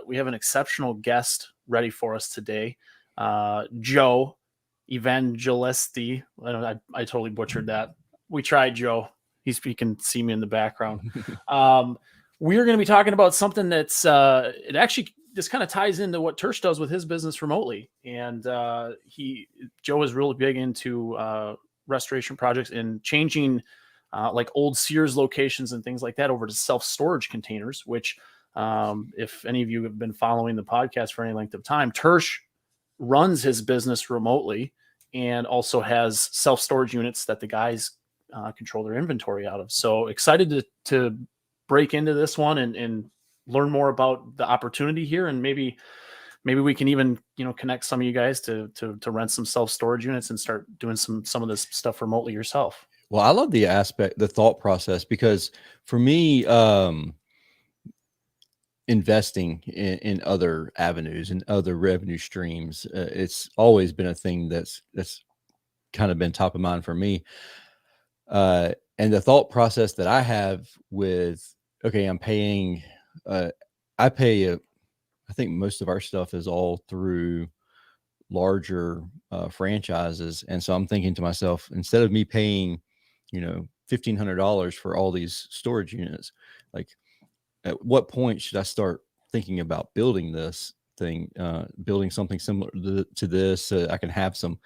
we have an exceptional guest ready for us today. Joe Evangelisti. I totally butchered that. We tried, Joe. You can see me in the background. We are going to be talking about something that's it actually just kind of ties into what Tersh does with his business remotely. And Joe is really big into restoration projects and changing like old Sears locations and things like that over to self-storage containers, which if any of you have been following the podcast for any length of time, Tersh runs his business remotely and also has self-storage units that the guys control their inventory out of. So excited to break into this one and learn more about the opportunity here. And maybe we can even, connect some of you guys to rent some self-storage units and start doing some of this stuff remotely yourself. Well, I love the thought process, because for me, investing in other avenues and other revenue streams, it's always been a thing that's kind of been top of mind for me. And the thought process that I have with, okay, I'm paying, I think most of our stuff is all through larger franchises. And so I'm thinking to myself, instead of me paying, $1,500 for all these storage units, like, at what point should I start thinking about building this thing, building something similar to this, so I can have some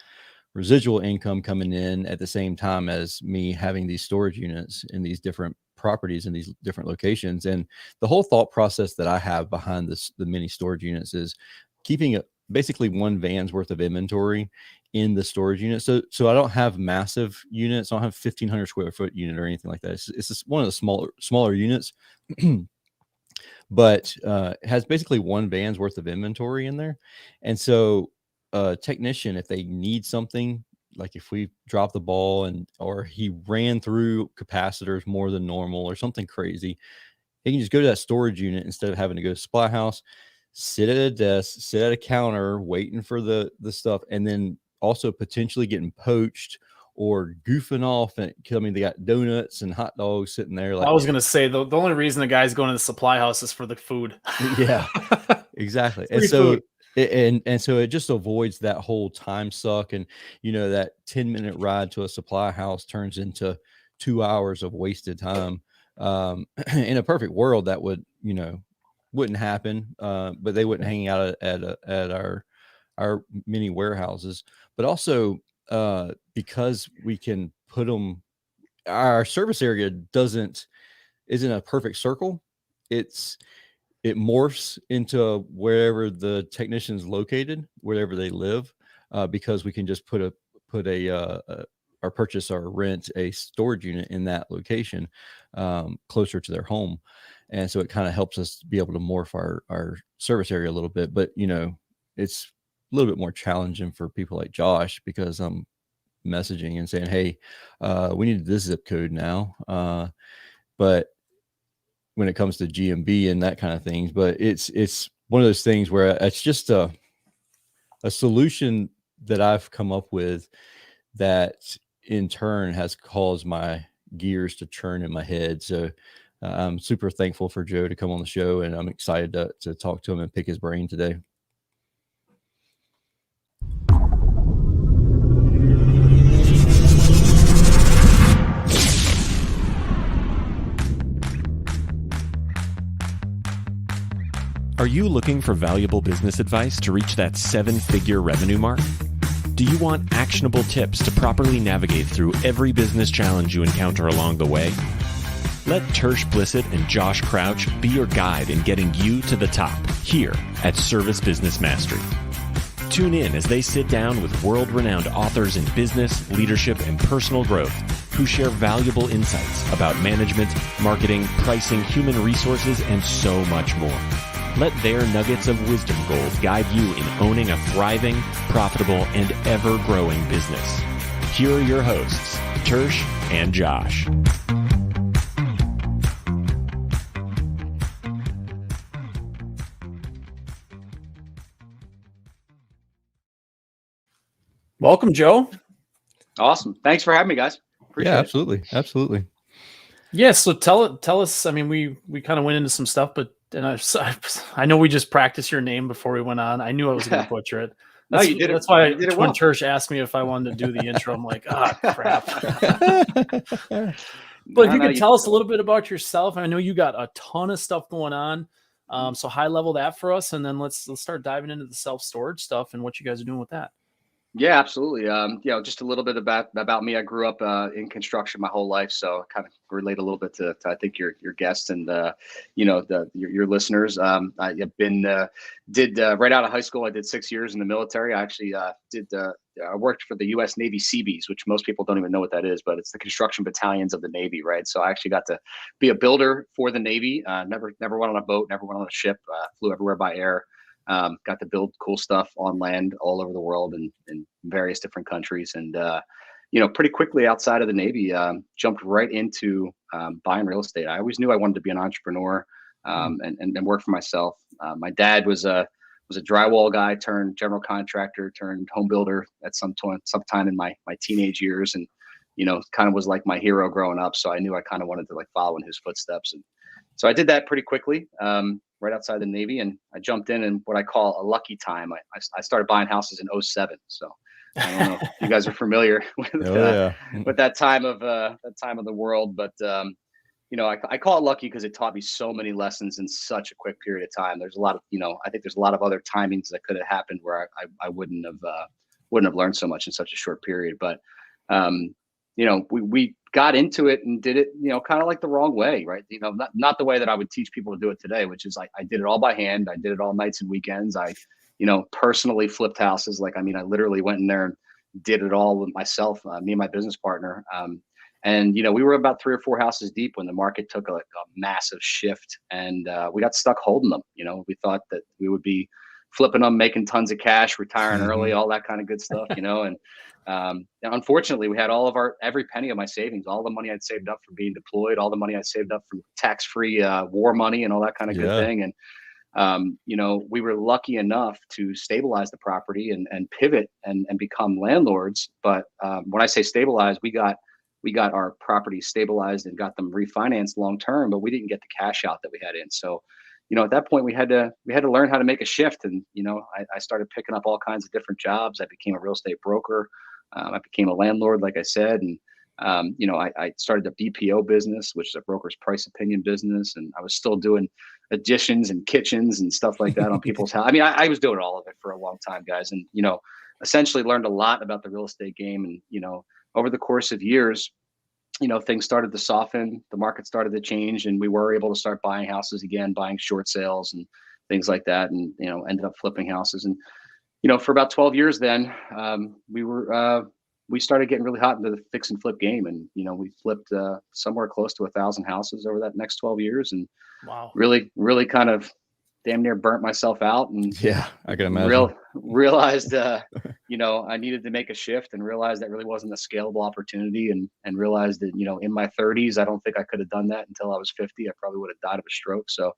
residual income coming in at the same time as me having these storage units in these different properties in these different locations. And the whole thought process that I have behind the mini storage units is keeping basically one van's worth of inventory in the storage unit. So I don't have massive units. I don't have 1,500 square foot unit or anything like that. It's just one of the smaller units. But it has basically one van's worth of inventory in there. And so a technician, if they need something, like if we drop the ball or he ran through capacitors more than normal or something crazy, he can just go to that storage unit instead of having to go to supply house, sit at a desk, sit at a counter, waiting for the stuff, and then also potentially getting poached or goofing off. And they got donuts and hot dogs sitting there. I was going to say the only reason the guy's going to the supply house is for the food. Yeah, exactly. And so it just avoids that whole time suck. And, that 10-minute ride to a supply house turns into 2 hours of wasted time. In a perfect world, that wouldn't happen. But they wouldn't hang out at our mini warehouses. But also, because we can put them, our service area isn't a perfect circle. It morphs into wherever the technician's located, wherever they live, because we can just put or purchase or rent a storage unit in that location, closer to their home. And so it kind of helps us be able to morph our service area a little bit. But, it's a little bit more challenging for people like Josh, because I'm messaging and saying, hey, we need this zip code now. But when it comes to GMB and that kind of things, but it's one of those things where it's just a solution that I've come up with that in turn has caused my gears to churn in my head. So I'm super thankful for Joe to come on the show, and I'm excited to talk to him and pick his brain today. Are you looking for valuable business advice to reach that 7-figure revenue mark? Do you want actionable tips to properly navigate through every business challenge you encounter along the way? Let Tersh Blissett and Josh Crouch be your guide in getting you to the top here at Service Business Mastery. Tune in as they sit down with world-renowned authors in business, leadership, and personal growth who share valuable insights about management, marketing, pricing, human resources, and so much more. Let their nuggets of wisdom gold guide you in owning a thriving, profitable, and ever-growing business. Here are your hosts, Tersh and Josh. Welcome, Joe. Awesome. Thanks for having me, guys. Appreciate it. Absolutely. Yeah. So tell us, I mean, we kind of went into some stuff, but And I know we just practiced your name before we went on. I knew I was going to butcher it. No, you did it. That's why You did it Twin well. Church asked me if I wanted to do the intro. I'm like, crap. But No, if you no, could tell us a little bit about yourself, I know you got a ton of stuff going on. So high level that for us, and then let's start diving into the self-storage stuff and what you guys are doing with that. Yeah, absolutely. Just a little bit about me. I grew up in construction my whole life, so kind of relate a little bit to I think your guests and your listeners. I have been did right out of high school. I did 6 years in the military. I actually I worked for the U.S. Navy Seabees, which most people don't even know what that is, but it's the construction battalions of the Navy, right? So I actually got to be a builder for the Navy. Never went on a boat, never went on a ship. Flew everywhere by air. Got to build cool stuff on land all over the world and in various different countries. And, pretty quickly outside of the Navy, jumped right into buying real estate. I always knew I wanted to be an entrepreneur and work for myself. My dad was a drywall guy turned general contractor turned home builder at sometime in my teenage years. And, kind of was like my hero growing up. So I knew I kind of wanted to like follow in his footsteps. And so I did that pretty quickly. Right outside the Navy, and I jumped in what I call a lucky time. I started buying houses in 2007. So I don't know if you guys are familiar with that time of the world, but I call it lucky because it taught me so many lessons in such a quick period of time. There's a lot of I think there's a lot of other timings that could have happened where I wouldn't have learned so much in such a short period. But we got into it and did it, kind of like the wrong way, right? Not the way that I would teach people to do it today, which is I did it all by hand. I did it all nights and weekends. I, personally flipped houses. I literally went in there and did it all with myself, me and my business partner. And we were about 3 or 4 houses deep when the market took a massive shift, and we got stuck holding them. We thought that we would be flipping them, making tons of cash, retiring early, all that kind of good stuff, and unfortunately, we had every penny of my savings, all the money I'd saved up from being deployed, all the money I saved up from tax-free war money and all that kind of good thing. And, we were lucky enough to stabilize the property and pivot and become landlords. But when I say stabilize, we got our property stabilized and got them refinanced long-term, but we didn't get the cash out that we had in. So, at that point we had to learn how to make a shift. And, I started picking up all kinds of different jobs. I became a real estate broker. I became a landlord, like I said, and I started a BPO business, which is a broker's price opinion business, and I was still doing additions and kitchens and stuff like that on people's house. I was doing all of it for a long time, guys, and essentially learned a lot about the real estate game. And over the course of years, things started to soften, the market started to change, and we were able to start buying houses again, buying short sales and things like that, and ended up flipping houses. And for about 12 years then, we started getting really hot into the fix and flip game. And, we flipped somewhere close to 1,000 houses over that next 12 years. And wow, really, really kind of damn near burnt myself out. And yeah, I can imagine. Realized, I needed to make a shift, and realized that really wasn't a scalable opportunity, and realized that, in my 30s, I don't think I could have done that until I was 50. I probably would have died of a stroke. So,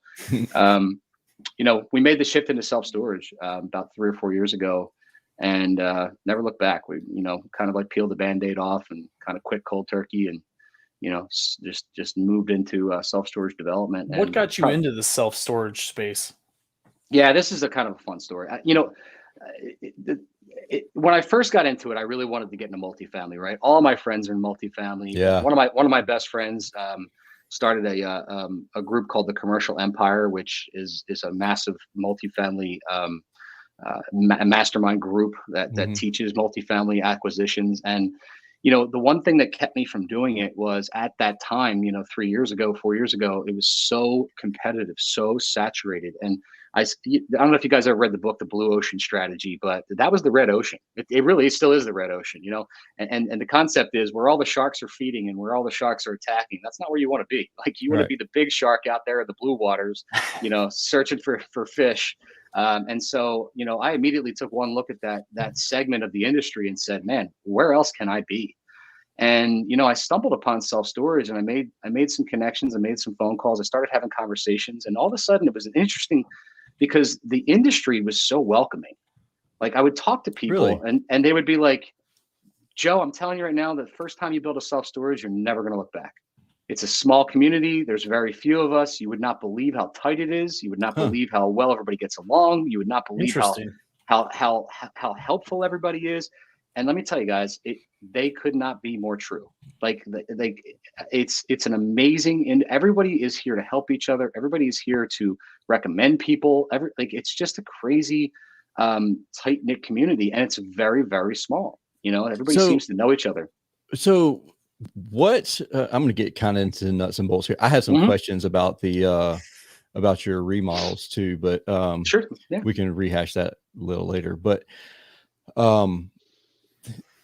we made the shift into self-storage about 3 or 4 years ago, and never looked back. We, kind of like peeled the Band-Aid off and kind of quit cold turkey, and, just moved into self-storage development. What got you into the self-storage space? Yeah, this is a kind of a fun story. When I first got into it, I really wanted to get into multifamily, right? All my friends are in multifamily. Yeah. One of my best friends started a group called the Commercial Empire, which is a massive multifamily mastermind group that teaches multifamily acquisitions. And the one thing that kept me from doing it was, at that time, 3 years ago, 4 years ago, it was so competitive, so saturated. And I don't know if you guys ever read the book, The Blue Ocean Strategy, but that was the red ocean. It really still is the red ocean, and the concept is where all the sharks are feeding and where all the sharks are attacking. That's not where you want to be. Like, you want to be the big shark out there in the blue waters, searching for fish. And so, I immediately took one look at that segment of the industry and said, man, where else can I be? And, I stumbled upon self-storage, and I made some connections. I made some phone calls. I started having conversations, and all of a sudden it was interesting because the industry was so welcoming. Like, I would talk to people and they would be like, Joe, I'm telling you right now, the first time you build a self-storage, you're never going to look back. It's a small community. There's very few of us. You would not believe how tight it is. You would not believe how well everybody gets along. You would not believe how helpful everybody is. And let me tell you guys, they could not be more true. Like it's an amazing, and everybody is here to help each other. Everybody is here to recommend people. It's just a crazy, tight knit community, and it's very, very small. And everybody seems to know each other. So, what I'm going to get kind of into nuts and bolts here. I have some questions about the about your remodels too, but sure, yeah. We can rehash that a little later. But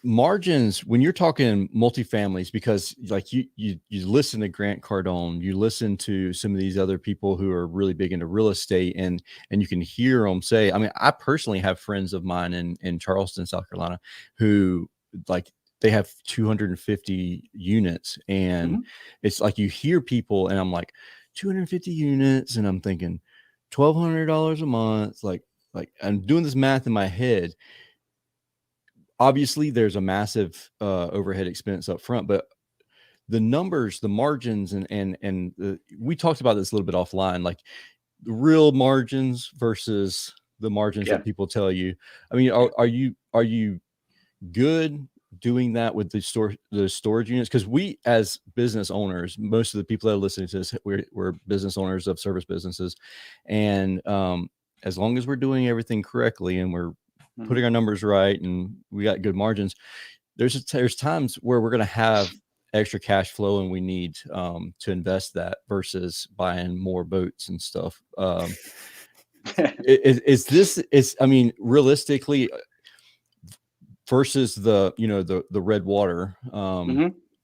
margins, when you're talking multifamilies, because like you listen to Grant Cardone, you listen to some of these other people who are really big into real estate, and you can hear them say, I mean, I personally have friends of mine in Charleston, South Carolina, who like they have 250 units, and it's like you hear people, and I'm like 250 units, and I'm thinking $1,200 a month, like I'm doing this math in my head. Obviously, there's a massive overhead expense up front, but the numbers, the margins, and we talked about this a little bit offline, like the real margins versus the margins that people tell you. I mean, are you good doing that with the storage units? Because we, as business owners, most of the people that are listening to this, we're business owners of service businesses, and as long as we're doing everything correctly and we're putting our numbers right and we got good margins, there's times where we're going to have extra cash flow and we need to invest that versus buying more boats and stuff. I mean, realistically, versus the red water,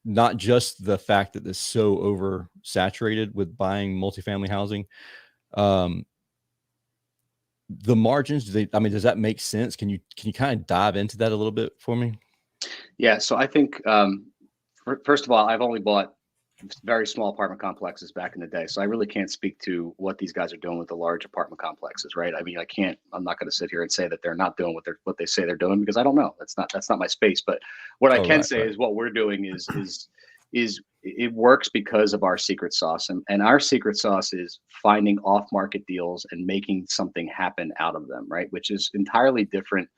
not just the fact that it's so oversaturated with buying multifamily housing, the margins, does that make sense? Can you kind of dive into that a little bit for me? Yeah. So I think, first of all, I've only bought very small apartment complexes back in the day. So I really can't speak to what these guys are doing with the large apartment complexes, right? I mean, I'm not going to sit here and say that they're not doing what they say they're doing, because I don't know. That's not my space. But what I can say is what we're doing is it works because of our secret sauce, and our secret sauce is finding off-market deals and making something happen out of them, right? Which is entirely different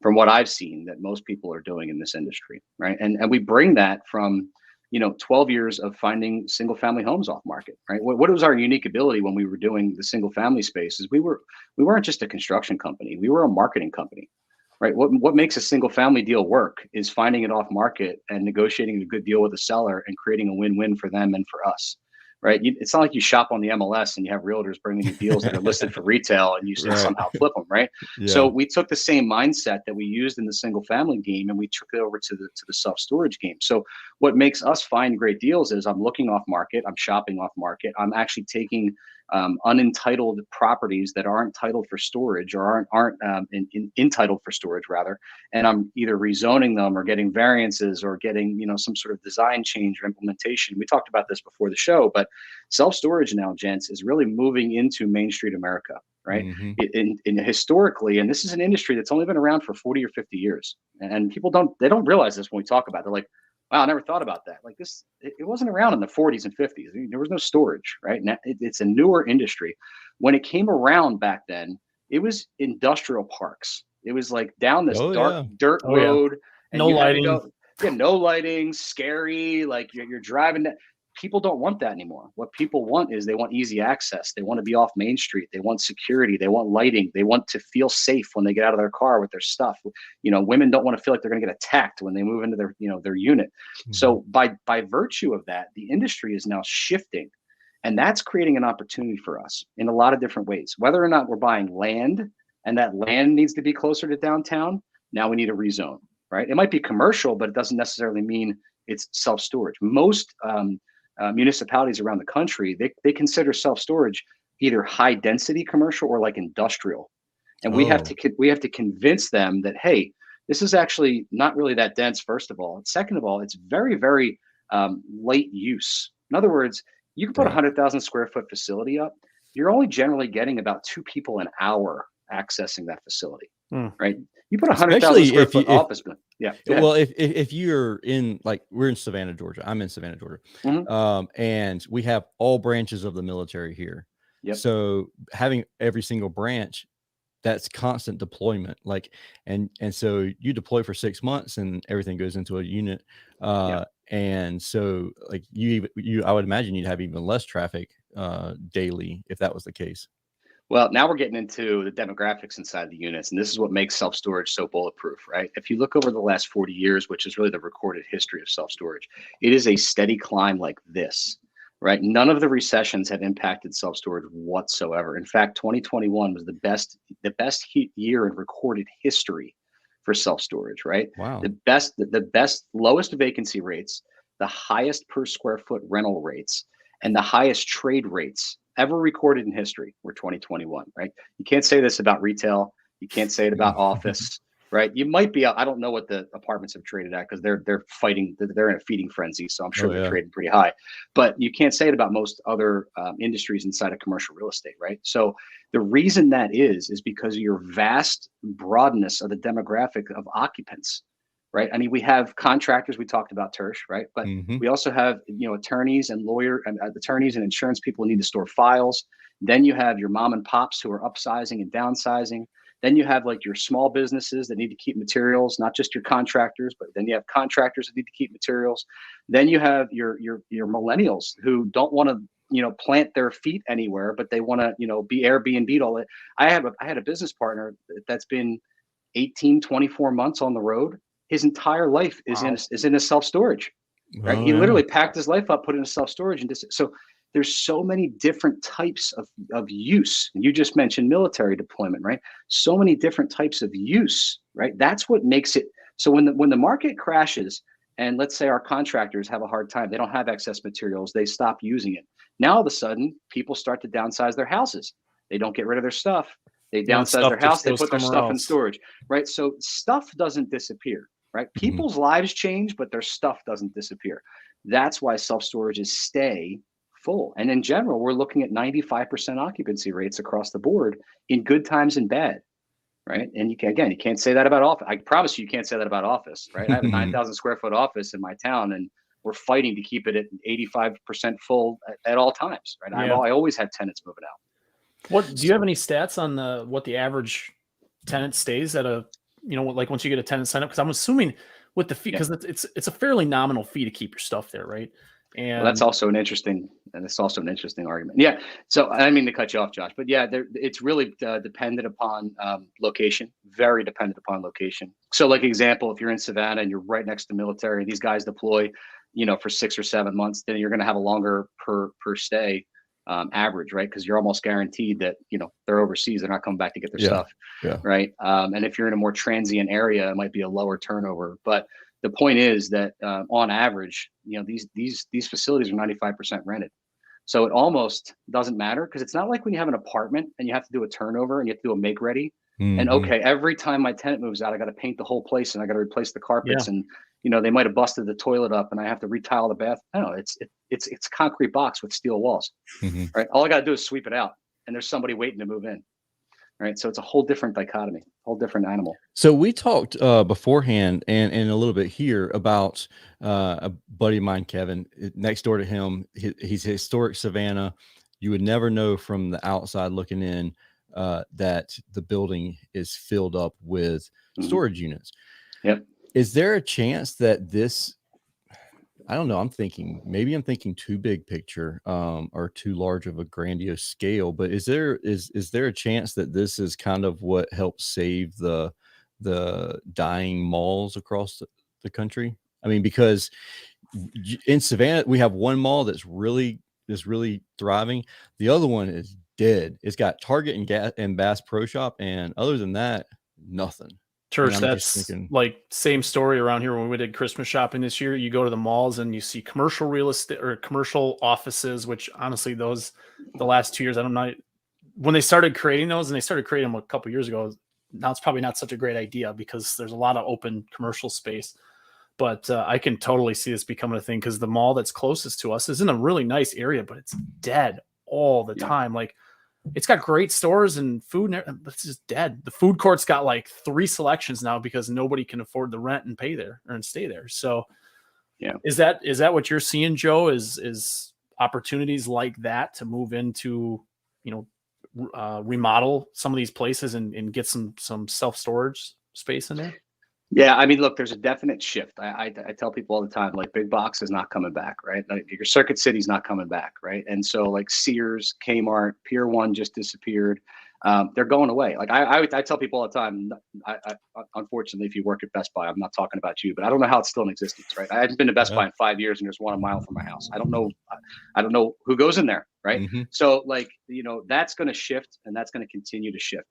from what I've seen that most people are doing in this industry, right? And we bring that from 12 years of finding single family homes off market, right? What was our unique ability when we were doing the single family space is we weren't just a construction company, we were a marketing company. Right. What makes a single family deal work is finding it off market and negotiating a good deal with the seller and creating a win-win for them and for us. Right. It's not like you shop on the MLS and you have realtors bringing you deals that are listed for retail and you somehow flip them. Right. Yeah. So we took the same mindset that we used in the single family game and we took it over to the self-storage game. So what makes us find great deals is I'm looking off market, I'm shopping off market, I'm actually taking unentitled properties that aren't titled for storage or aren't entitled for storage rather, and I'm either rezoning them or getting variances or getting some sort of design change or implementation. We talked about this before the show, but self-storage now, gents, is really moving into Main Street America, right? In historically, and this is an industry that's only been around for 40 or 50 years, and people don't realize this when we talk about it. They're like, wow, I never thought about that. Like this, it wasn't around in the 40s and 50s. I mean, there was no storage, right? Now it's a newer industry. When it came around back then, it was industrial parks. It was like down this dirt road, and no lighting. No lighting, scary. Like you're driving. People don't want that anymore. What people want is they want easy access. They want to be off Main Street. They want security. They want lighting. They want to feel safe when they get out of their car with their stuff. Women don't want to feel like they're going to get attacked when they move into their unit. So by virtue of that, the industry is now shifting, and that's creating an opportunity for us in a lot of different ways. Whether or not we're buying land and that land needs to be closer to downtown, now we need a rezone, right? It might be commercial, but it doesn't necessarily mean it's self-storage. Most municipalities around the country, they consider self-storage either high density commercial or like industrial, and we have to convince them that, hey, this is actually not really that dense, first of all, and second of all, it's very, very light use. In other words, you can put 100,000 square foot facility up, you're only generally getting about 2 people an hour accessing that facility, right? You put 100,000 square foot office. Yeah. Yeah. Well, if you're in, like, we're in Savannah, Georgia. I'm in Savannah, Georgia. Mhm. And we have all branches of the military here. Yep. So having every single branch, that's constant deployment. Like, and so you deploy for 6 months and everything goes into a unit. And so like I would imagine you'd have even less traffic daily if that was the case. Well, now we're getting into the demographics inside the units, and this is what makes self-storage so bulletproof, right? If you look over the last 40 years, which is really the recorded history of self-storage, it is a steady climb like this, right? None of the recessions have impacted self-storage whatsoever. In fact, 2021 was the best year in recorded history for self-storage, right? Wow. The best lowest vacancy rates, the highest per square foot rental rates, and the highest trade rates ever recorded in history were 2021, right? You can't say this about retail. You can't say it about office, right? You might be, I don't know what the apartments have traded at because they're fighting, they're in a feeding frenzy. So I'm sure they're trading pretty high, but you can't say it about most other industries inside of commercial real estate, right? So the reason that is because of your vast broadness of the demographic of occupants, right? I mean, we have contractors, we talked about Tersh, right? But we also have, attorneys and attorneys and insurance people who need to store files. Then you have your mom and pops who are upsizing and downsizing. Then you have like your small businesses that need to keep materials, not just your contractors, but then you have contractors that need to keep materials. Then you have your millennials who don't want to, plant their feet anywhere, but they want to, be Airbnb'd all that. I had a business partner that's been 18, 24 months on the road. His entire life is in a self-storage, right? He literally packed his life up, put it in self-storage. And so there's so many different types of use. You just mentioned military deployment, right? So many different types of use, right? That's what makes it. So when the market crashes and let's say our contractors have a hard time, they don't have excess materials, they stop using it. Now all of a sudden people start to downsize their houses. They don't get rid of their stuff. They downsize their house, they put their stuff in storage, right? So stuff doesn't disappear. Right? People's lives change, but their stuff doesn't disappear. That's why self-storages stay full. And in general, we're looking at 95% occupancy rates across the board in good times and bad. Right? And you can't say that about office. I promise you can't say that about office. Right? I have a 9,000 square foot office in my town, and we're fighting to keep it at 85% full at all times. Right? Yeah. I always had tenants moving out. What do you have any stats on what the average tenant stays at a? Like once you get a tenant sign up, because I'm assuming with the fee, because it's a fairly nominal fee to keep your stuff there, right? And that's also an interesting argument. Yeah. So I didn't mean to cut you off, Josh, but yeah, it's really dependent upon location, very dependent upon location. So like example, if you're in Savannah and you're right next to military, these guys deploy, for 6 or 7 months, then you're going to have a longer per stay average, right? Because you're almost guaranteed that they're overseas, they're not coming back to get their stuff, right? And if you're in a more transient area, it might be a lower turnover. But the point is that on average, these facilities are 95% rented, so it almost doesn't matter because it's not like when you have an apartment and you have to do a turnover and you have to do a make ready. And okay, every time my tenant moves out, I got to paint the whole place and I got to replace the carpets and they might have busted the toilet up and I have to retile the bath. I don't know. It's a concrete box with steel walls, right? All I got to do is sweep it out and there's somebody waiting to move in, right? So it's a whole different dichotomy, whole different animal. So we talked beforehand and a little bit here about a buddy of mine, Kevin, next door to him. He's historic Savannah. You would never know from the outside looking in that the building is filled up with storage units. Yep. Is there a chance that this, I don't know, I'm thinking too big picture or too large of a grandiose scale, but is there a chance that this is kind of what helps save the dying malls across the country? I mean, because in Savannah, we have one mall that's really thriving. The other one is dead. It's got Target and Bass Pro Shop, and other than that, nothing. Church, that's like same story around here when we did Christmas shopping this year. You go to the malls and you see commercial real estate or commercial offices, which honestly, the last 2 years, I don't know when they started creating those, and they started creating them a couple years ago. Now it's probably not such a great idea because there's a lot of open commercial space. But I can totally see this becoming a thing because the mall that's closest to us is in a really nice area, but it's dead all the time. Like it's got great stores and food, but it's just dead. The food court's got like 3 selections now because nobody can afford the rent and pay there and stay there. So yeah, is that what you're seeing, Joe? Is opportunities like that to move into, remodel some of these places and get some self-storage space in there? Yeah, I mean, look, there's a definite shift. I tell people all the time, like big box is not coming back, right? Like your Circuit City's not coming back, right? And so like Sears, Kmart, Pier 1 just disappeared. They're going away. Like I tell people all the time, unfortunately, if you work at Best Buy, I'm not talking about you, but I don't know how it's still in existence, right? I haven't been to Best Buy in 5 years, and there's one a mile from my house. I don't know who goes in there, right? Mm-hmm. So like, that's going to shift, and that's going to continue to shift.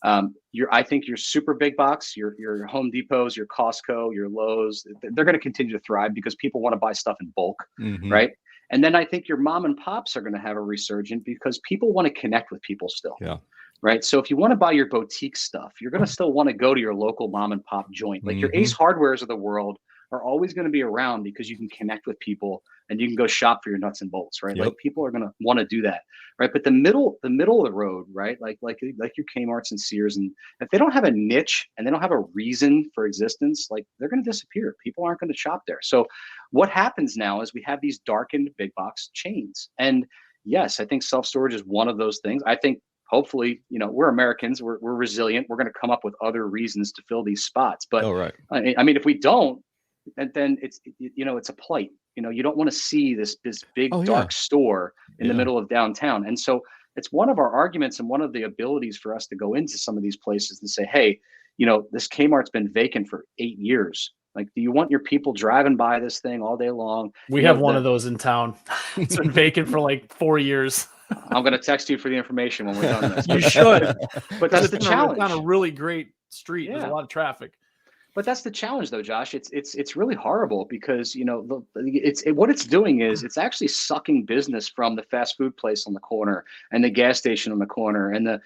I think your super big box, your Home Depots, your Costco, your Lowe's, they're going to continue to thrive because people want to buy stuff in bulk, Mm-hmm. right? And then I think your mom and pops are going to have a resurgence because people want to connect with people still. Yeah. Right. So if you want to buy your boutique stuff, you're going to still want to go to your local mom and pop joint. Like your Mm-hmm. Ace Hardwares of the world are always going to be around because you can connect with people and you can go shop for your nuts and bolts, right? Yep. Like people are going to want to do that, right? But the middle of the road, right? Like your Kmart's and Sears, and if they don't have a niche and they don't have a reason for existence, like they're going to disappear. People aren't going to shop there. So what happens now is we have these darkened big box chains. And yes, I think self-storage is one of those things. I think hopefully, we're Americans, we're resilient. We're going to come up with other reasons to fill these spots. But right. I mean, if we don't, then it's a plight. You don't want to see this big dark store in the middle of downtown. And so it's one of our arguments and one of the abilities for us to go into some of these places and say, hey, this Kmart's been vacant for 8 years. Like, do you want your people driving by this thing all day long? We have one of those in town. It's been vacant for like 4 years. I'm going to text you for the information when we're done this. You should. But that's the challenge. It's on a really great street. Yeah. There's a lot of traffic. But that's the challenge, though, Josh. It's really horrible because what it's doing is it's actually sucking business from the fast food place on the corner and the gas station on the corner and the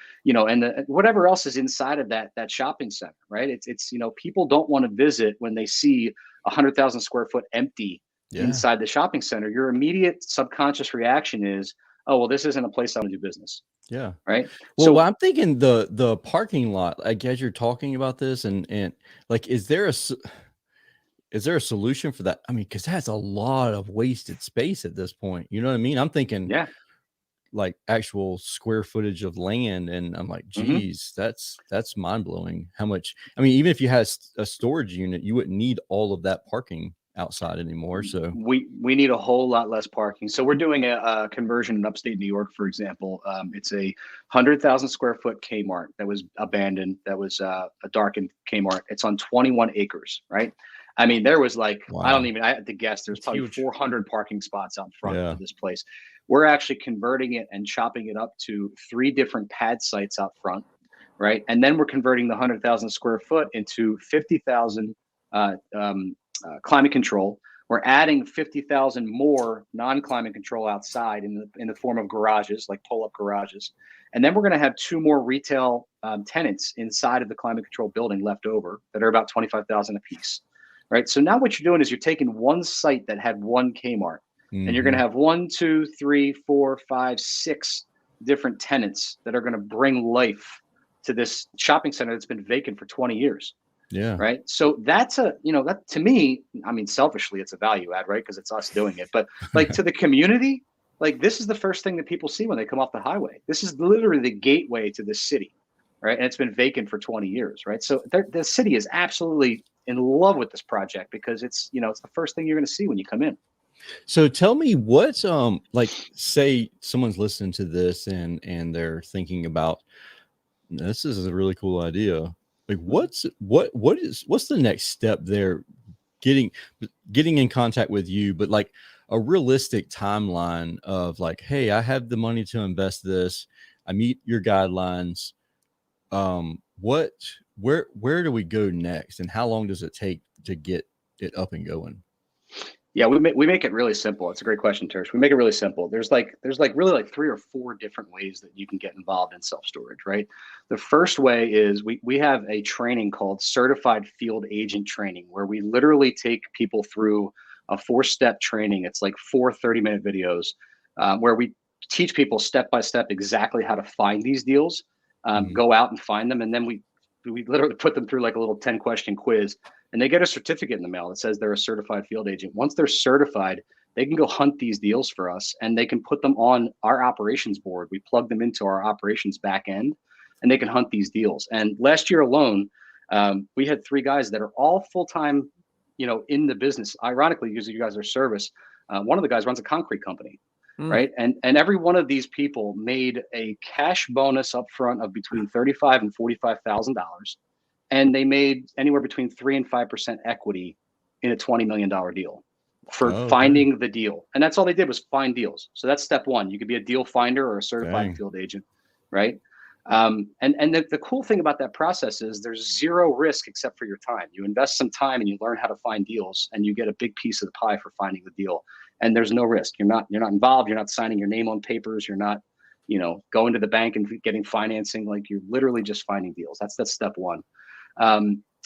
whatever else is inside of that shopping center, right? It's people don't want to visit when they see 100,000 square foot empty inside the shopping center. Your immediate subconscious reaction is, oh, well, this isn't a place I want to do business. Yeah. Right. Well, I'm thinking the parking lot, like as you're talking about this and like, is there a solution for that? I mean, cause that's a lot of wasted space at this point. You know what I mean? I'm thinking like actual square footage of land. And I'm like, geez, that's mind blowing how much, I mean, even if you had a storage unit, you wouldn't need all of that parking outside anymore. So we need a whole lot less parking. So we're doing a conversion in upstate New York, for example. It's a 100,000 square foot Kmart that was abandoned. That was a darkened Kmart. It's on 21 acres, right? I mean, there was like, wow. I had to guess, there's probably huge. 400 parking spots out front of this place. We're actually converting it and chopping it up to 3 different pad sites out front, right? And then we're converting the 100,000 square foot into 50,000 climate control. We're adding 50,000 more non-climate control outside in the form of garages, like pull-up garages. And then we're going to have 2 more retail tenants inside of the climate control building left over that are about 25,000 a piece, right? So now what you're doing is you're taking one site that had one Kmart, and you're going to have 1, 2, 3, 4, 5, 6 different tenants that are going to bring life to this shopping center that's been vacant for 20 years. Yeah. Right. So that's that to me, I mean, selfishly, it's a value add, right? Because it's us doing it. But like to the community, like this is the first thing that people see when they come off the highway. This is literally the gateway to this city. Right. And it's been vacant for 20 years. Right. So the city is absolutely in love with this project because it's the first thing you're going to see when you come in. So tell me what's like, say someone's listening to this and they're thinking about, this is a really cool idea. Like what's the next step there? Getting in contact with you, but like a realistic timeline of like, hey, I have the money to invest this. I meet your guidelines. Where do we go next, and how long does it take to get it up and going? Yeah, we make it really simple. It's a great question, Tersh. We make it really simple. There's really 3 or 4 different ways that you can get involved in self-storage, right? The first way is we have a training called Certified Field Agent Training, where we literally take people through a 4-step training. It's like 4 30-minute videos where we teach people step by step exactly how to find these deals, go out and find them, and then we literally put them through like a little 10-question quiz, and they get a certificate in the mail that says they're a certified field agent. Once they're certified, they can go hunt these deals for us, and they can put them on our operations board. We plug them into our operations back end, and they can hunt these deals. And last year alone, we had 3 guys that are all full-time, in the business. Ironically, because you guys are service, one of the guys runs a concrete company. Right. And every one of these people made a cash bonus up front of between $35,000 and $45,000. And they made anywhere between 3 and 5% equity in a $20 million deal for finding the deal. And that's all they did was find deals. So that's step one. You could be a deal finder or a certified field agent. Right. And the cool thing about that process is there's zero risk except for your time. You invest some time and you learn how to find deals, and you get a big piece of the pie for finding the deal. And there's no risk. You're not involved. You're not signing your name on papers. You're not, going to the bank and getting financing. Like, you're literally just finding deals. That's step one.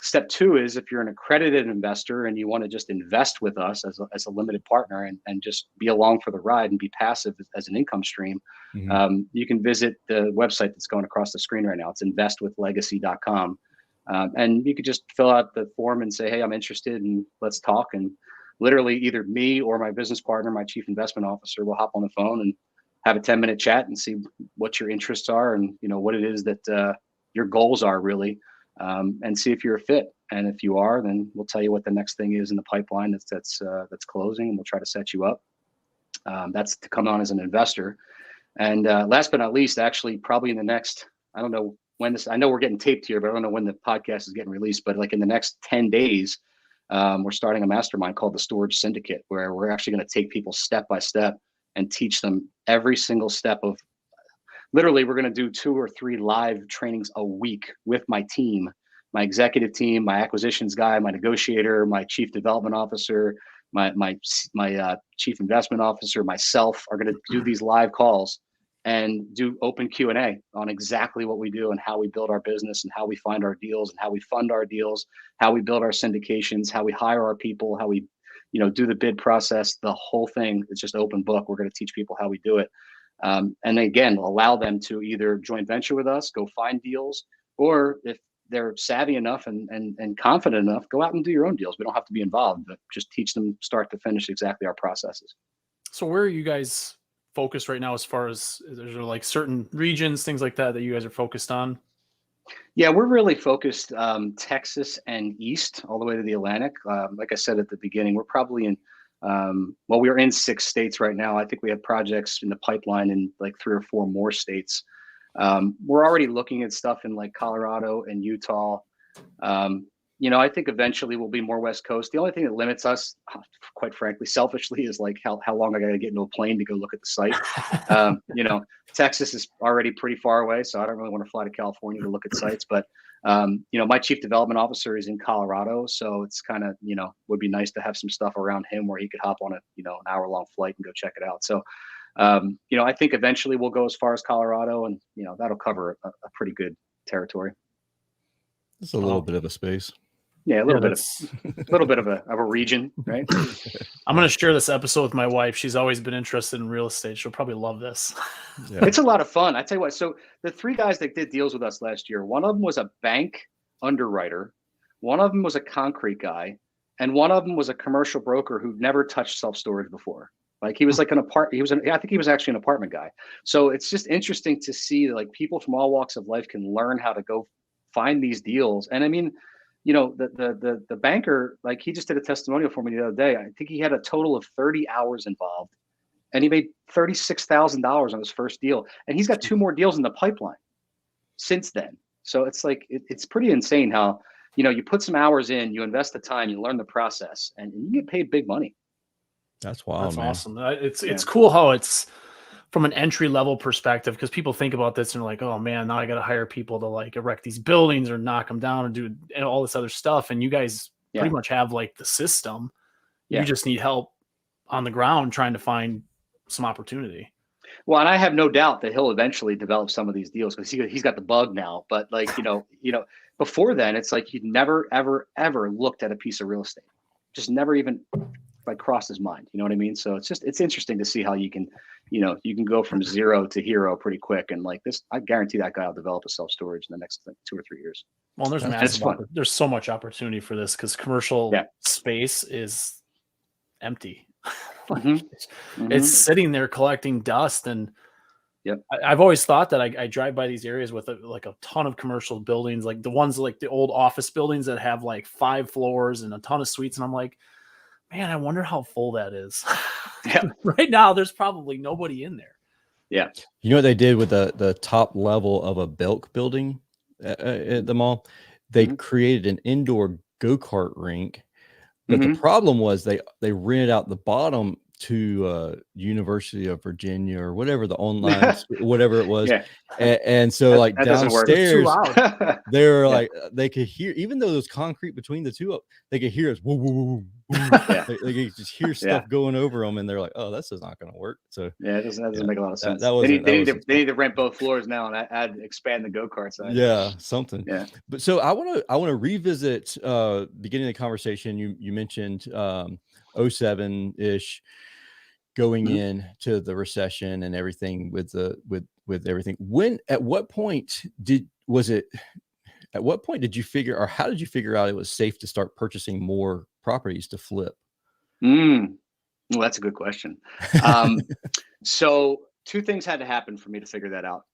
Step two is if you're an accredited investor and you want to just invest with us as a limited partner and just be along for the ride and be passive as an income stream, you can visit the website that's going across the screen right now. It's investwithlegacy.com. And you could just fill out the form and say, hey, I'm interested, and let's talk. And literally either me or my business partner, my chief investment officer, will hop on the phone and have a 10-minute chat and see what your interests are and, what it is that your goals are really. And see if you're a fit. And if you are, then we'll tell you what the next thing is in the pipeline that's closing, and we'll try to set you up. That's to come on as an investor. And last but not least, actually, probably in the next, I don't know when I know we're getting taped here, but I don't know when the podcast is getting released, but like in the next 10 days, we're starting a mastermind called the Storage Syndicate, where we're actually going to take people step by step and teach them every single step of. Literally, we're going to do 2 or 3 live trainings a week with my team, my executive team, my acquisitions guy, my negotiator, my chief development officer, my chief investment officer, myself are going to do these live calls and do open Q&A on exactly what we do and how we build our business and how we find our deals and how we fund our deals, how we build our syndications, how we hire our people, how we, do the bid process, the whole thing. It's just open book. We're going to teach people how we do it. And again, allow them to either joint venture with us, go find deals, or if they're savvy enough and confident enough, go out and do your own deals. We don't have to be involved, but just teach them start to finish exactly our processes. So where are you guys focused right now as far as, is there like certain regions, things like that you guys are focused on? Yeah, we're really focused Texas and east all the way to the Atlantic. Like I said at the beginning, we're probably in we're in 6 states right now. I think we have projects in the pipeline in like 3 or 4 more states. We're already looking at stuff in like Colorado and Utah. I think eventually we'll be more West Coast. The only thing that limits us, quite frankly, selfishly, is like how long I got to get into a plane to go look at the site. Texas is already pretty far away, so I don't really want to fly to California to look at sites. But my chief development officer is in Colorado, so it's kind of, would be nice to have some stuff around him where he could hop on an hour-long flight and go check it out. So, I think eventually we'll go as far as Colorado, and that'll cover a pretty good territory. It's a little bit of a space. Yeah, a little bit of a region, right? I'm going to share this episode with my wife. She's always been interested in real estate. She'll probably love this. Yeah. It's a lot of fun. I tell you what, so the 3 guys that did deals with us last year, one of them was a bank underwriter, one of them was a concrete guy, and one of them was a commercial broker who'd never touched self-storage before. Like he was like I think he was actually an apartment guy. So it's just interesting to see like people from all walks of life can learn how to go find these deals. And I mean, the banker, like he just did a testimonial for me the other day. I think he had a total of 30 hours involved, and he made $36,000 on his first deal. And he's got 2 more deals in the pipeline since then. So it's like, it's pretty insane how, you put some hours in, you invest the time, you learn the process, and you get paid big money. That's wild. That's man. Awesome. It's cool how it's from an entry level perspective, because people think about this and they're like, oh man, now I got to hire people to like erect these buildings or knock them down and do all this other stuff. And you guys pretty much have like the system. You just need help on the ground trying to find some opportunity. Well, and I have no doubt that he'll eventually develop some of these deals because he's got the bug now. But like, before then, it's like he'd never, ever, ever looked at a piece of real estate. Just never even like crossed his mind. You know what I mean? So it's interesting to see how you can, you can go from zero to hero pretty quick. And like this, I guarantee that guy will develop a self-storage in the next 2 or 3 years. Well, there's there's so much opportunity for this because commercial space is empty. It's sitting there collecting dust. And I've always thought that I drive by these areas with like a ton of commercial buildings, like the ones like the old office buildings that have like 5 floors and a ton of suites. And I'm like, man, I wonder how full that is. Right now, there's probably nobody in there. Yeah. You know what they did with the top level of a Belk building at the mall? They created an indoor go-kart rink. But the problem was they rented out the bottom to University of Virginia or whatever the online whatever it was. And so like that downstairs they were like they could hear, even though there's concrete between the two, they could hear us woo, woo, woo, woo. They could just hear stuff going over them, and they're like, oh, this is not going to work. So it doesn't make a lot of sense. They need to rent both floors now and expand the go-kart side. Something. But so I want to revisit beginning of the conversation. You mentioned 07-ish going into the recession and everything with everything. At what point did you figure, or how did you figure out it was safe to start purchasing more properties to flip? Well, that's a good question. So 2 things had to happen for me to figure that out.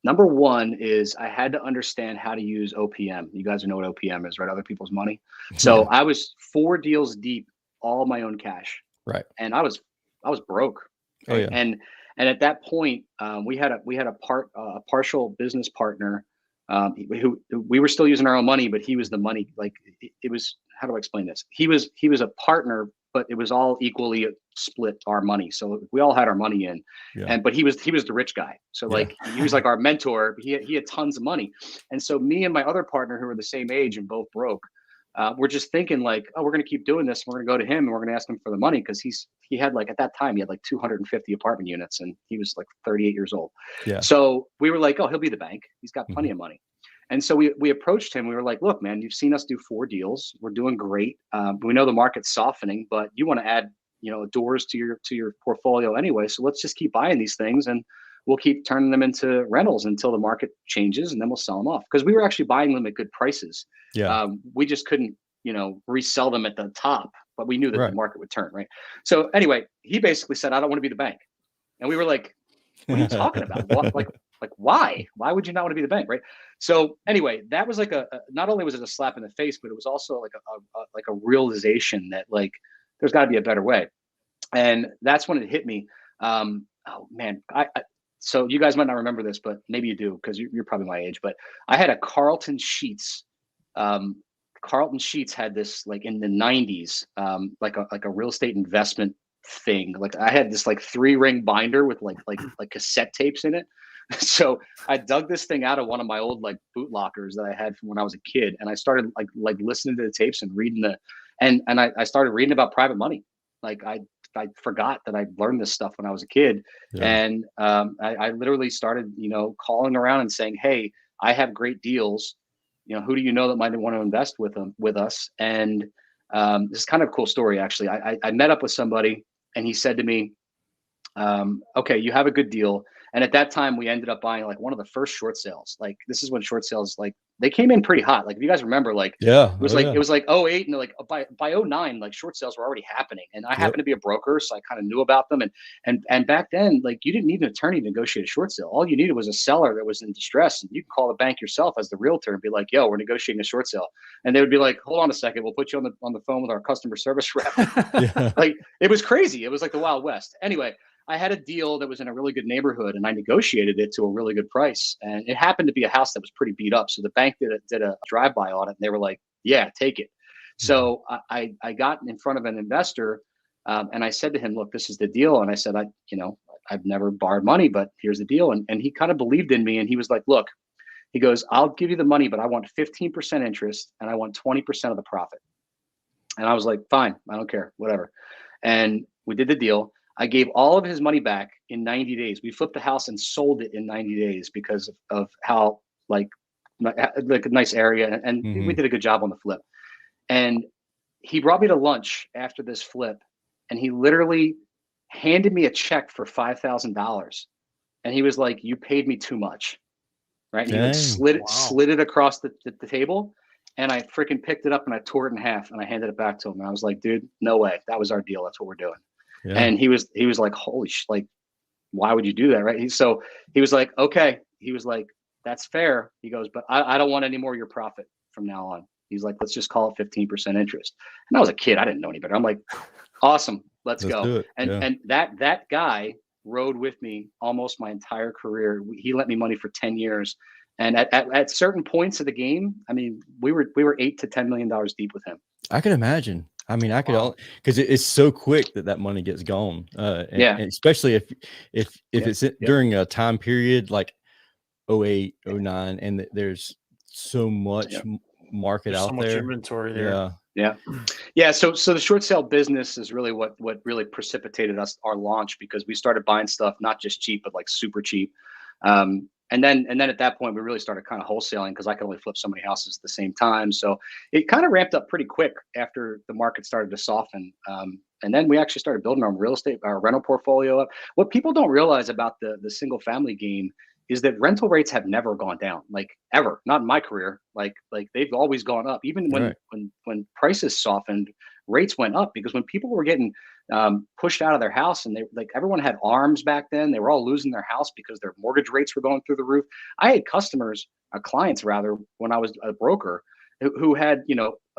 Number 1 is I had to understand how to use OPM. You guys know what OPM is, right? Other people's money. So I was 4 deals deep, all my own cash. Right. And I was broke. Right? And at that point, we had a partial business partner who we were still using our own money, but he was the money. Like it was, how do I explain this? He was a partner, but it was all equally split our money. So we all had our money in, but he was the rich guy. So like he was like our mentor. He had tons of money, and so me and my other partner, who were the same age and both broke, we're just thinking like, oh, we're gonna keep doing this. We're gonna go to him and we're gonna ask him for the money because he had like at that time he had like 250 apartment units and he was like 38 years old. So we were like, oh, he'll be the bank. He's got plenty of money. And so we approached him. We were like, look, man, you've seen us do 4 deals. We're doing great. We know the market's softening, but you want to add, doors to your portfolio anyway. So let's just keep buying these things and we'll keep turning them into rentals until the market changes, and then we'll sell them off. Because we were actually buying them at good prices. We just couldn't, resell them at the top, but we knew that the market would turn, right? So anyway, he basically said, I don't want to be the bank. And we were like, what are you talking about? What, like why would you not want to be the bank, right? So anyway, that was like not only was it a slap in the face, but it was also like a realization that like there's got to be a better way. And that's when it hit me. Oh man, so you guys might not remember this, but maybe you do because you're probably my age. But I had a Carlton Sheets. Carlton Sheets had this like in the 90s, like a real estate investment thing. Like I had this like 3-ring binder with like cassette tapes in it. So I dug this thing out of one of my old like boot lockers that I had from when I was a kid, and I started like listening to the tapes and reading and I started reading about private money. Like I forgot that I learned this stuff when I was a kid, and I literally started calling around and saying, hey, I have great deals. Who do you know that might want to invest with us? And this is kind of a cool story actually. I met up with somebody and he said to me, okay, you have a good deal. And at that time, we ended up buying like one of the first short sales. Like this is when short sales, like they came in pretty hot. Like if you guys remember, like it was like 08 and like by 09, like short sales were already happening. And I happened to be a broker, so I kind of knew about them. And back then, like you didn't need an attorney to negotiate a short sale. All you needed was a seller that was in distress, and you could call the bank yourself as the realtor and be like, "Yo, we're negotiating a short sale," and they would be like, "Hold on a second, we'll put you on the phone with our customer service rep." Like it was crazy. It was like the Wild West. Anyway. I had a deal that was in a really good neighborhood and I negotiated it to a really good price. And it happened to be a house that was pretty beat up. So the bank did a drive-by on it and they were like, yeah, take it. So I got in front of an investor and I said to him, look, this is the deal. And I said, I've never borrowed money, but here's the deal. And he kind of believed in me and he was like, look, he goes, I'll give you the money, but I want 15% interest and I want 20% of the profit. And I was like, fine, I don't care, whatever. And we did the deal. I gave all of his money back in 90 days. We flipped the house and sold it in 90 days because of how like a nice area. And we did a good job on the flip. And he brought me to lunch after this flip. and he literally handed me a check for $5,000. And he was like, "You paid me too much." Right. And he like slid it across the table. And I freaking picked it up and I tore it in half and I handed it back to him. And I was like, "Dude, no way. That was our deal. That's what we're doing." Yeah. And he was like, "Holy sh! Like, why would you do that?" Right. So he was like, "Okay." He was like, "That's fair." He goes, "But I don't want any more of your profit from now on." He's like, "Let's just call it 15% interest." And I was a kid. I didn't know any better. I'm like, "Awesome. Let's go." And that guy rode with me almost my entire career. He lent me money for 10 years. And at certain points of the game, I mean, we were $8 to $10 million deep with him. I can imagine. I mean, I could, because it's so quick that money gets gone. And especially if it's during a time period like 08, 09, and there's so much market out there. So much inventory there. Yeah. So the short sale business is really what really precipitated our launch, because we started buying stuff not just cheap, but like super cheap. And then at that point, we really started kind of wholesaling, because I could only flip so many houses at the same time. So it kind of ramped up pretty quick after the market started to soften. And then we actually started building our our rental portfolio up. What people don't realize about the single family game is that rental rates have never gone down, like ever. Not in my career. Like they've always gone up. Even when prices softened, rates went up, because when people were getting pushed out of their house, and everyone had arms back then, they were all losing their house because their mortgage rates were going through the roof. I had clients rather, when I was a broker, who had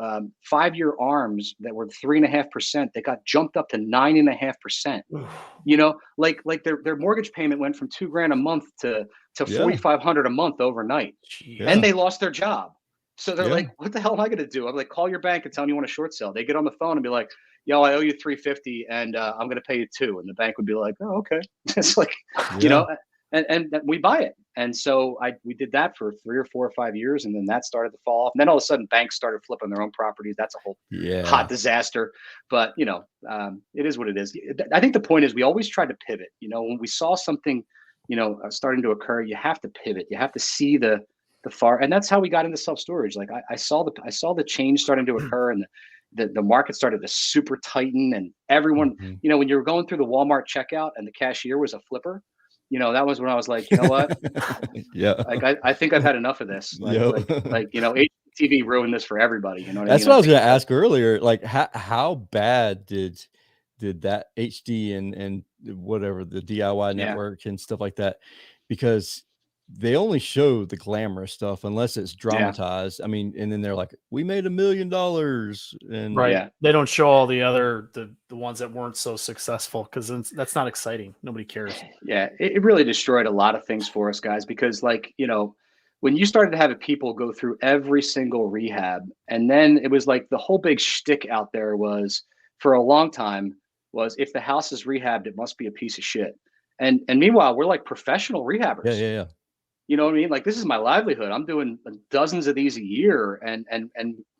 5-year arms that were 3.5%. They got jumped up to 9.5%. Like their mortgage payment went from $2,000 a month to $4,500 a month overnight, and they lost their job. So they're like, "What the hell am I going to do?" I'm like, "Call your bank and tell them you want a short sale." They get on the phone and be like, "Yo, I owe you $350 and I'm going to pay you $2." And the bank would be like, "Oh, okay." It's like, and we buy it. And so we did that for 3 or 4 or 5 years, and then that started to fall off. And then all of a sudden, banks started flipping their own properties. That's a whole hot disaster. But it is what it is. I think the point is, we always try to pivot. When we saw something, starting to occur, you have to pivot. You have to see the far, and that's how we got into self-storage. Like I saw the change starting to occur, and the market started to super tighten, and everyone, when you were going through the Walmart checkout and the cashier was a flipper, that was when I was like, you know what? Like I think I've had enough of this. HGTV ruined this for everybody. That's what I was going to ask earlier. Like how bad did that HD and whatever, the DIY network and stuff like that, because they only show the glamorous stuff unless it's dramatized. I mean, and then they're like, "We made $1 million," and they don't show all the other the ones that weren't so successful, because that's not exciting. Nobody cares. Yeah, it really destroyed a lot of things for us guys, because when you started to have people go through every single rehab, and then it was like the whole big shtick out there was, for a long time, was if the house is rehabbed, it must be a piece of shit. And meanwhile, we're like professional rehabbers. Yeah. You know what I mean? Like, this is my livelihood. I'm doing dozens of these a year, and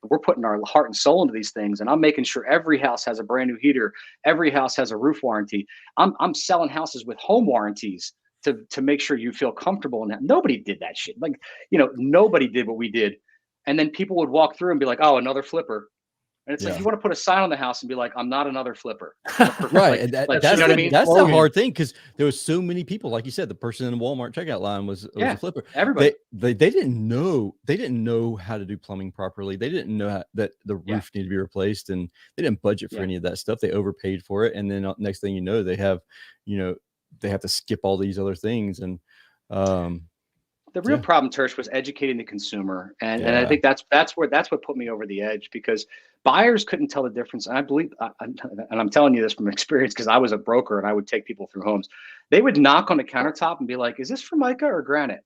we're putting our heart and soul into these things. And I'm making sure every house has a brand new heater. Every house has a roof warranty. I'm selling houses with home warranties to make sure you feel comfortable in that. Nobody did that shit. Like, nobody did what we did. And then people would walk through and be like, "Oh, another flipper." And it's like, you want to put a sign on the house and be like, "I'm not another flipper." Right. That's the hard thing, because there was so many people, like you said, the person in the Walmart checkout line was a flipper. Everybody. They didn't know how to do plumbing properly. They didn't know that the roof needed to be replaced, and they didn't budget for any of that stuff. They overpaid for it. And then next thing you know, they have to skip all these other things. And the real problem, Tersh, was educating the consumer, and I think that's what put me over the edge, because buyers couldn't tell the difference. And I believe, and I'm telling you this from experience, because I was a broker and I would take people through homes. They would knock on the countertop and be like, "Is this Formica or granite?"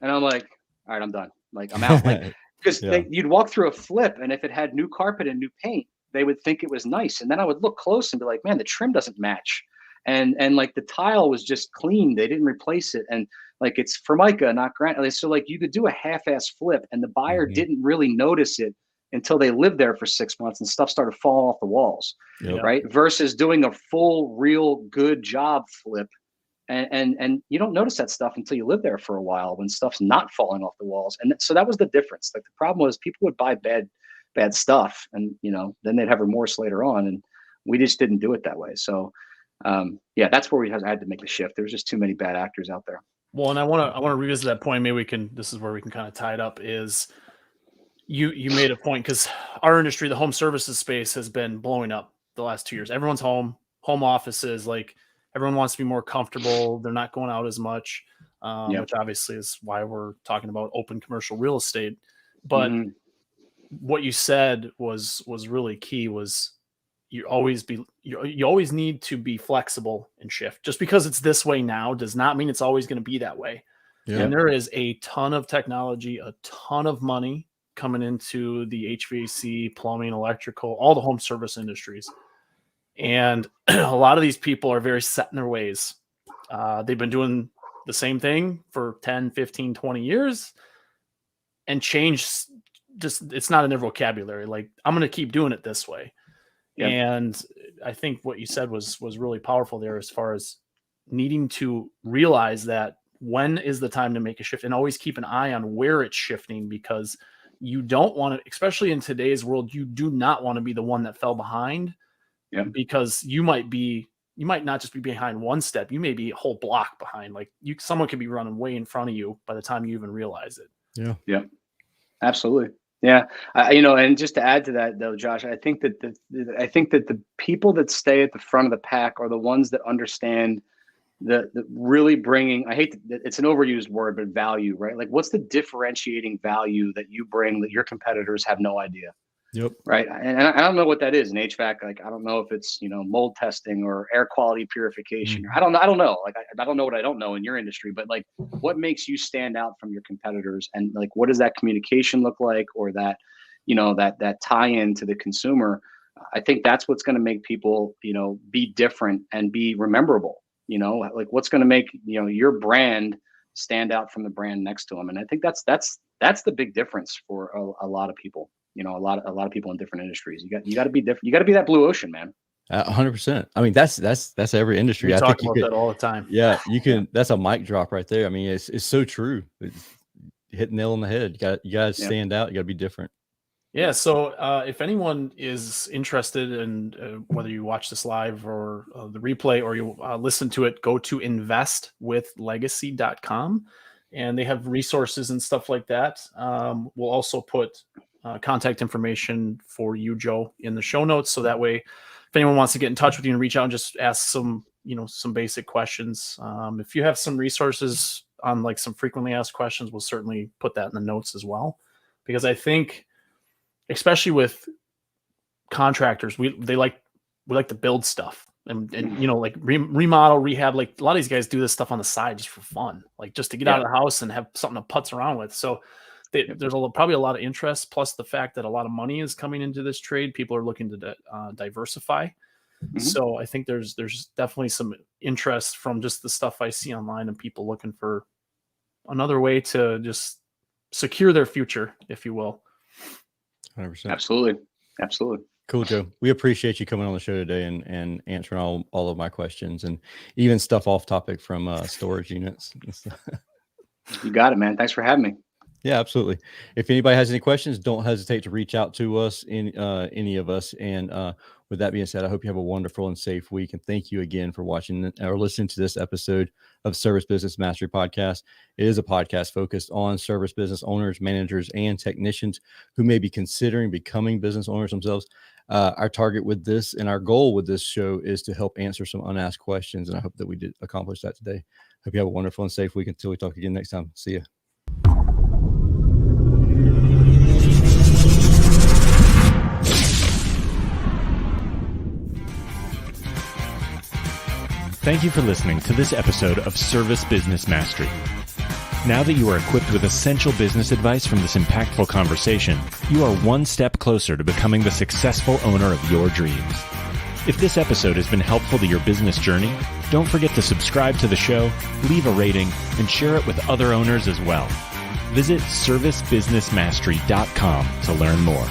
And I'm like, "All right, I'm done. Like, I'm out." Like, because you'd walk through a flip, and if it had new carpet and new paint, they would think it was nice. And then I would look close and be like, "Man, the trim doesn't match." And like the tile was just clean. They didn't replace it. And like, it's Formica, not granite. So like, you could do a half-ass flip, and the buyer didn't really notice it until they lived there for 6 months and stuff started falling off the walls, right? Versus doing a full, real good job flip. And you don't notice that stuff until you live there for a while, when stuff's not falling off the walls. And so that was the difference. Like, the problem was people would buy bad stuff, and then they'd have remorse later on. And We just didn't do it that way. So yeah, that's where I had to make the shift. There was just too many bad actors out there. Well, and I want to revisit that point. Maybe this is where we can kind of tie it up, is you made a point, because our industry, the home services space, has been blowing up the last 2 years. Everyone's home offices, like everyone wants to be more comfortable. They're not going out as much, which obviously is why we're talking about open commercial real estate. But what you said was really key, was you always need to be flexible and shift. Just because it's this way now does not mean it's always going to be that way. Yeah. And there is a ton of technology, a ton of money coming into the HVAC, plumbing, electrical, all the home service industries. And a lot of these people are very set in their ways. They've been doing the same thing for 10, 15, 20 years, and change it's not in their vocabulary. Like, I'm going to keep doing it this way. Yep. And I think what you said was really powerful there, as far as needing to realize that when is the time to make a shift, and always keep an eye on where it's shifting, because you don't want to, especially in today's world, you do not want to be the one that fell behind. Yeah. Because you might not just be behind one step, you may be a whole block behind. Like, someone could be running way in front of you by the time you even realize it. Yeah. Yeah. Absolutely. Yeah. And just to add to that though, Josh, I think that the people that stay at the front of the pack are the ones that understand the really bringing, it's an overused word, but value, right? Like, what's the differentiating value that you bring that your competitors have no idea? Yep. Right. And I don't know what that is in HVAC. Like, I don't know if it's, mold testing or air quality purification. I don't know. Like, I don't know what I don't know in your industry, but like, what makes you stand out from your competitors? And like, what does that communication look like? Or that, that tie in to the consumer? I think that's what's going to make people, be different and be rememberable. Like, what's going to make, your brand stand out from the brand next to them. And I think that's the big difference for a lot of people. A lot of people in different industries. You got to be different. You got to be that blue ocean, man. 100%. I mean, that's every industry. We talk about that all the time. Yeah, you can. That's a mic drop right there. I mean, it's so true. It's hit the nail on the head. You got to stand out. You got to be different. Yeah. So if anyone is interested in whether you watch this live or the replay, or you listen to it, go to investwithlegacy.com, and they have resources and stuff like that. We'll also put contact information for you, Joe, in the show notes. So that way, if anyone wants to get in touch with you and reach out and just ask some basic questions. If you have some resources on like some frequently asked questions, we'll certainly put that in the notes as well. Because I think, especially with contractors, we like to build stuff and like remodel, rehab. Like, a lot of these guys do this stuff on the side just for fun, like just to get out of the house and have something to putz around with. So there's probably a lot of interest, plus the fact that a lot of money is coming into this trade. People are looking to diversify. Mm-hmm. So I think there's definitely some interest from just the stuff I see online, and people looking for another way to just secure their future, if you will. 100%. Absolutely. Cool, Joe. We appreciate you coming on the show today and answering all of my questions, and even stuff off topic from storage units. You got it, man. Thanks for having me. Yeah, absolutely. If anybody has any questions, don't hesitate to reach out to us, any of us. And with that being said, I hope you have a wonderful and safe week. And thank you again for watching or listening to this episode of Service Business Mastery Podcast. It is a podcast focused on service business owners, managers, and technicians who may be considering becoming business owners themselves. Our target with this and our goal with this show is to help answer some unasked questions. And I hope that we did accomplish that today. Hope you have a wonderful and safe week until we talk again next time. See ya. Thank you for listening to this episode of Service Business Mastery. Now that you are equipped with essential business advice from this impactful conversation, you are one step closer to becoming the successful owner of your dreams. If this episode has been helpful to your business journey, don't forget to subscribe to the show, leave a rating, and share it with other owners as well. Visit servicebusinessmastery.com to learn more.